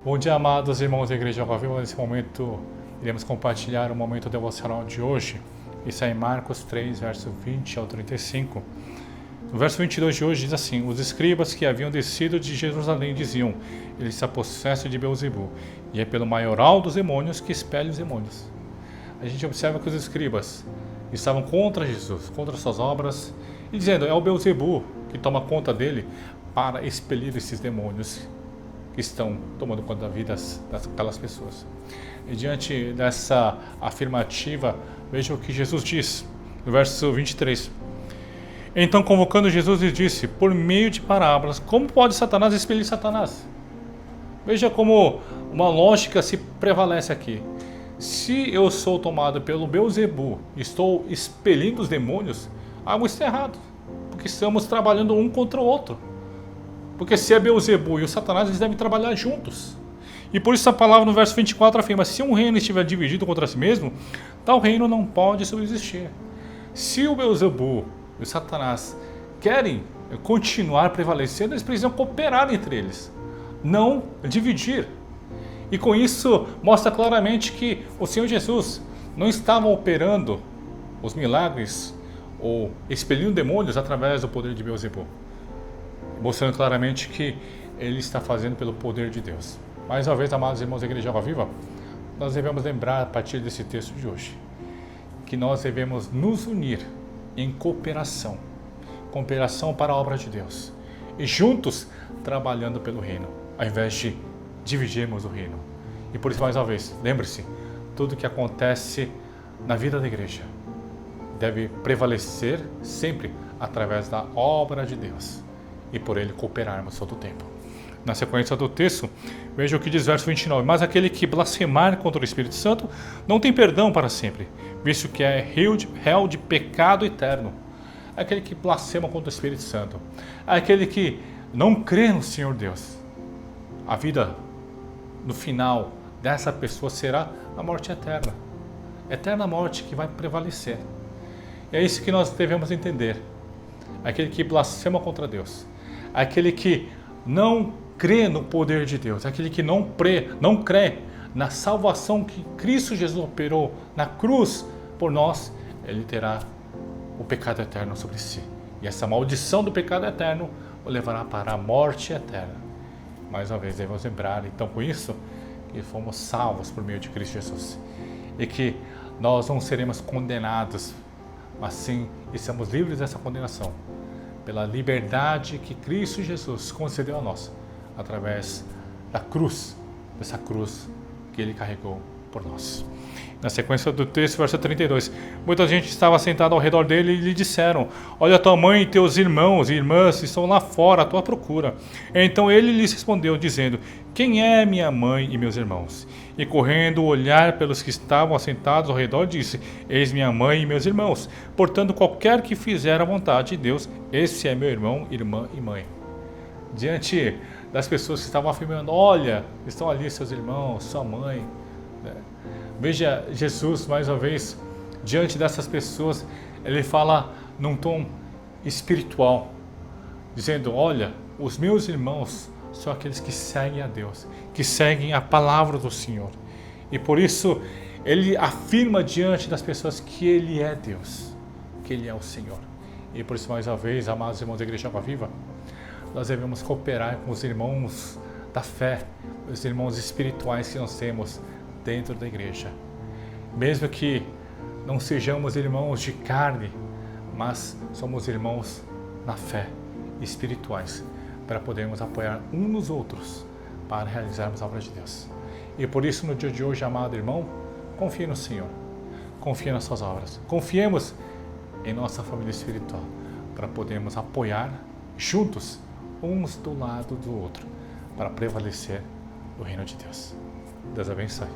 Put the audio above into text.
Bom dia, amados irmãos da Igreja Água Viva. Nesse momento, iremos compartilhar o momento devocional de hoje. Isso é em Marcos 3, verso 20 ao 35. No verso 22 de hoje diz assim: os escribas que haviam descido de Jerusalém diziam: ele está possesso de Beelzebul, e é pelo maioral dos demônios que expele os demônios. A gente observa que os escribas estavam contra Jesus, contra suas obras, e dizendo: é o Beelzebul que toma conta dele para expelir esses demônios que estão tomando conta da vida daquelas pessoas. E diante dessa afirmativa, veja o que Jesus diz, no verso 23. Então, convocando Jesus, lhe disse, por meio de parábolas, como pode Satanás expelir Satanás? Veja como uma lógica se prevalece aqui. Se eu sou tomado pelo Beelzebul, estou expelindo os demônios, algo está errado, porque estamos trabalhando um contra o outro. Porque se é Beelzebul e o Satanás, eles devem trabalhar juntos. E por isso a palavra no verso 24 afirma: se um reino estiver dividido contra si mesmo, tal reino não pode subsistir. Se o Beelzebul e o Satanás querem continuar prevalecendo, eles precisam cooperar entre eles, não dividir. E com isso mostra claramente que o Senhor Jesus não estava operando os milagres ou expelindo demônios através do poder de Beelzebul, mostrando claramente que ele está fazendo pelo poder de Deus. Mais uma vez, amados irmãos da Igreja Água Viva, nós devemos lembrar a partir desse texto de hoje que nós devemos nos unir em cooperação para a obra de Deus e juntos trabalhando pelo reino, ao invés de dividirmos o reino. E por isso, mais uma vez, lembre-se, tudo que acontece na vida da igreja deve prevalecer sempre através da obra de Deus e por ele cooperarmos todo o tempo. Na sequência do texto, veja o que diz verso 29. Mas aquele que blasfemar contra o Espírito Santo não tem perdão para sempre, visto que é réu de pecado eterno. Aquele que blasfema contra o Espírito Santo, aquele que não crê no Senhor Deus, a vida no final dessa pessoa será a morte eterna. Eterna morte que vai prevalecer. E é isso que nós devemos entender. Aquele que blasfema contra Deus, aquele que não crê no poder de Deus, aquele que não crê na salvação que Cristo Jesus operou na cruz por nós, ele terá o pecado eterno sobre si. E essa maldição do pecado eterno o levará para a morte eterna. Mais uma vez, devemos lembrar, então, com isso, que fomos salvos por meio de Cristo Jesus. E que nós não seremos condenados, mas sim estamos livres dessa condenação, pela liberdade que Cristo Jesus concedeu a nós, através da cruz, dessa cruz que ele carregou por nós. Na sequência do texto, verso 32, muita gente estava sentada ao redor dele e lhe disseram: olha, tua mãe e teus irmãos e irmãs estão lá fora à tua procura. Então ele lhes respondeu, dizendo: quem é minha mãe e meus irmãos? E correndo olhar pelos que estavam assentados ao redor, disse: eis minha mãe e meus irmãos. Portanto, qualquer que fizer a vontade de Deus, esse é meu irmão, irmã e mãe. Diante das pessoas que estavam afirmando: olha, estão ali seus irmãos, sua mãe, né? Veja Jesus, mais uma vez, diante dessas pessoas, ele fala num tom espiritual, dizendo: olha, os meus irmãos são aqueles que seguem a Deus, que seguem a palavra do Senhor. E por isso, ele afirma diante das pessoas que ele é Deus, que ele é o Senhor. E por isso, mais uma vez, amados irmãos da Igreja Água Viva, nós devemos cooperar com os irmãos da fé, os irmãos espirituais que nós temos dentro da igreja. Mesmo que não sejamos irmãos de carne, mas somos irmãos na fé, espirituais, para podermos apoiar uns nos outros para realizarmos a obra de Deus. E por isso, no dia de hoje, amado irmão, confie no Senhor, confie nas suas obras, confiemos em nossa família espiritual, para podermos apoiar juntos, uns do lado do outro, para prevalecer o reino de Deus. Deus abençoe.